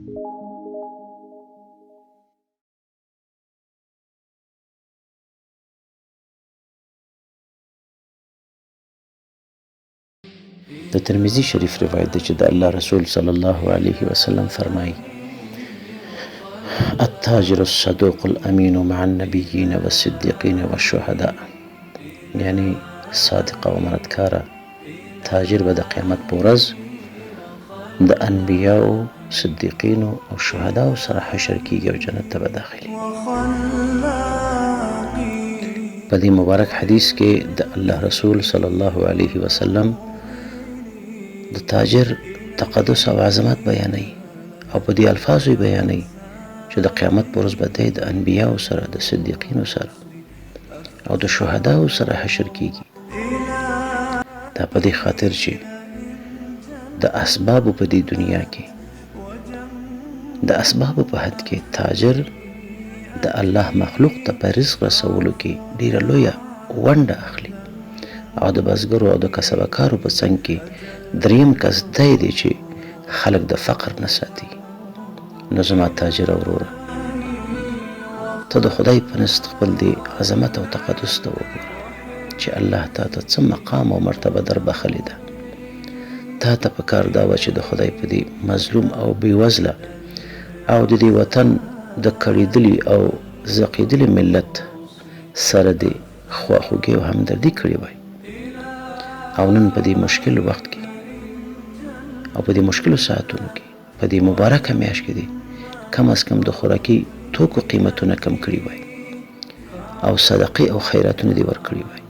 د ترمذي شریف روایت دی چې د الله رسول صلی الله علیه وسلم فرمایي: التاجر الصدوق الامین مع النبیین والصدیقین والشهداء، یعنی صادق او امانتکاره تاجر به د قیامت په ورځ د انبیاو، صدیقینو او شهداو سره حشر کیږي او جنت ته به داخلي. په دې مبارک حدیث کې د الله رسول صلی الله علیه وسلم د تاجر تقدس او عظمت بیانوي او په دې الفاظو بیانوي چې د قیامت په ورځ به دی د انبیاو سره، د صدیقینو سره او د شهداو سره حشر کیږي. دا په دې خاطر چې د اسبابو په دې دنیا کې د اسبابو په حد کې تاجر د الله مخلوق ته په رزق رسولو کې ډیره لویه ونډه اخلي او د بزګرو او د کسبکارو په څنګ کې دریم کس دی چې خلک د فقر نه ساتي. نو زما تاجر وروره، ته د خدای په نزد خپل دې عظمت او تقدس ته وګوره چې الله تا ته څه مقام او مرتبه در بخلې ده. تا ته پکار دا وه چې د خدای په دې مظلوم او بېوزله او د دې وطن د کړېدلي او زقېدلي ملت سره دې خواخوږي او همدردي کړې وای، او نن په دې مشکل وخت کې او په دې مشکلو ساعتونو کې په دې مبارکه میاشت کې دې کم از کم د خوراکي توکو قیمتونه کم کړي وای او صدقې او خیراتونه دې ورکړي وای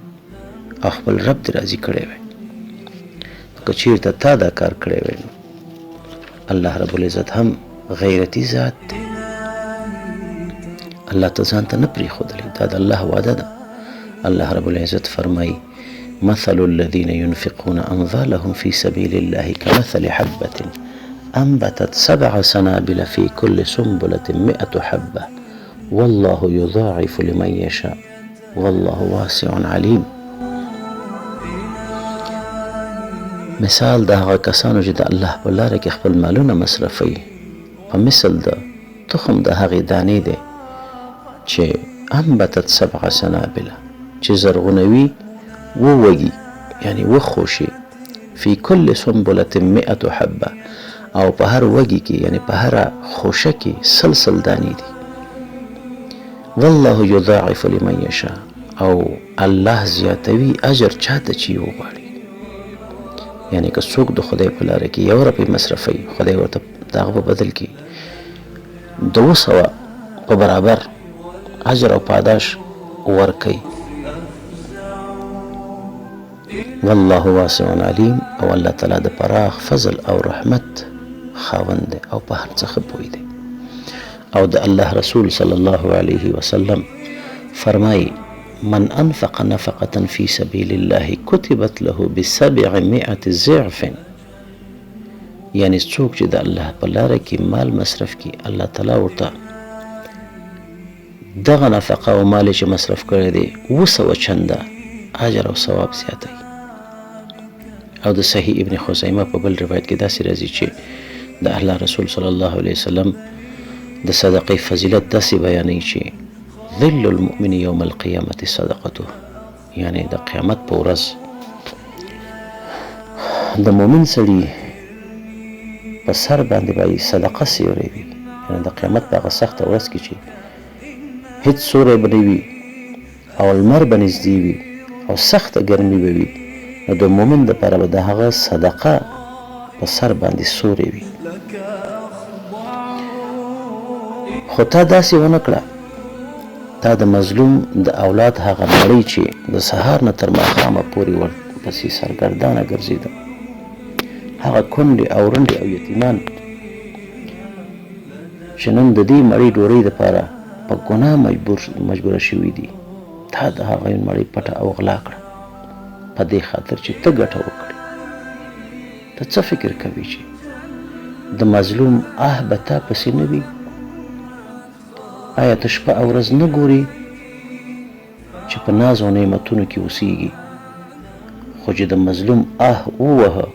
او خپل رب دې راضي کړی وای. که چېرته تا دا کار کړی وای نو الله رب العزت هم غیرتي ذات دی، الله ته ځان ته نه پرېښودلی، دا د الله وعده ده. الله رب العزت فرمایي: مثل الذين ينفقون أموالهم في سبيل الله كمثل حبة أنبتت 7 سنابل في كل سنبلة 100 حبة والله يضاعف لمن يشاء والله واسع عليم. مثال د هغه کسانو چې د الله په لاره کې خپل مالونه مصرفوي په مثل د تخم د هغې دانې دی چې انبتت 7 سنابل، چې زرغونوي ووږي، یعنی وخوشي، فی کل سنبلة 100 حبه، او په هر وږي کې یعنی په هر خوشه کې سلسل دانې دي. والله یضاعف لمن یشاء، او الله زیاتوي اجر چاته چې وغواړي. یعنی که څوک د خدای په لاره کې 1 روپۍ مصرفوي، خدای ورته د هغه په بدل کې 200 په برابر اجر او پاداش ورکوي. والله واسع علیم، او الله تعالی د پراخ فضل او رحمت خاوند دی او په هر څه ښه پوی دی. او د الله رسول صلی الله علیه وسلم فرمایي: من انفق نفقة في سبيل الله كتبت له ب700 ضعف، یعنی څوک چې د الله په لاره کې مال مصرف کړي، الله تعالی ورته دغه نفقه او مال چې مصرف کړی دی 200 چنده اجر او ثواب زیاتوي. او د صحیح ابن خزیمه په بل روایت کې داسې راځي چې د الله رسول صلی الله علیه وسلم د صدقې فضیلت داسې بیانوي چې ظل المؤمن یوم القیامة صدقته، یعنی د قیامت په ورځ د مؤمن سړي په سر باندې به صدقه سیوری وي. یعنی د قیامت په هغه سخته ورځ کې چې هیڅ سوری به نه وي او لمر به نږدې وي او سخته ګرمي به وي، نو د مؤمن دپاره به د هغه صدقه په سر باندې سوری وي. خو تا داسې ونه کړه، تا د مظلوم د اولاد هغه نړۍ چې د سهار نه تر ماښامه پورې ورپسې سرګردانه ګرځېده، هغه کونډې او رنډې او یتیمان چې نن د دې مړۍ ډوډۍ دپاره په ګناه مجبوره شوي دي، تا د هغوی مړۍ پټه او غلا کړه په دې خاطر چې ته ګټه وکړې. ته څه فکر کوې چې د مظلوم آه به تا پسې نه وي؟ آیا ته شپه او ورځ نه ګورې چې په ناز او نعمتونو کې اوسېږي، خو چې د مظلوم آه ووهه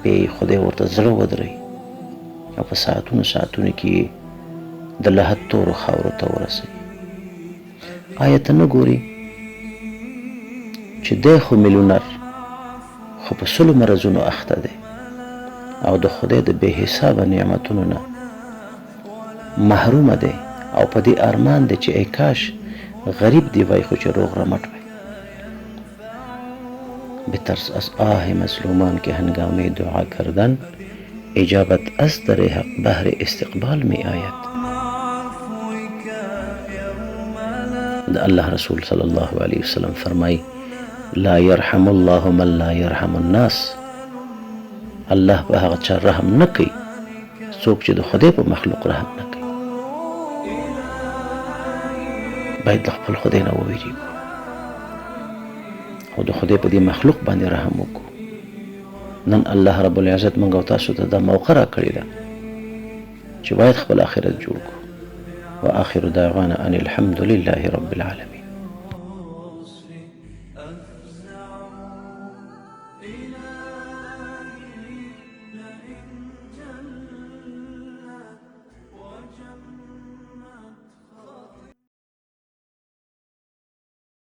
بیا یې خدای ورته زړه ودروي او په ساعتونو کې د لحد تورو خاورو ته ورسوي. آیا ته نه ګورې چې دی خو میلیونر خو په 100 مرضونو اخته دی او د خدای د بې حسابه نعمتونو نه محرومه دی او په دې ارمان دی چې ای کاش غریب دی وای خو چې روغ رمټ وای. به طرز از آه مظلومان که هنگام دعا کردن اجابت از در حق بهر استقبال می آید. د الله رسول صلی الله علیه وسلم فرمای لا يرحم الله من لا يرحم الناس. الله به هغه چا رحم نه کوي څوک چې د خدای په مخلوق رحم نه کوي. باید د خپل خدای نه وویریږو او د خدای په دې مخلوق باندې رحم وکړو. نن الله رب العزت موږ او تاسو ته دا موقع راکړې ده چې باید خپل آخرت جوړ کړو. واخر دعوانا ان الحمد لله رب العالمين.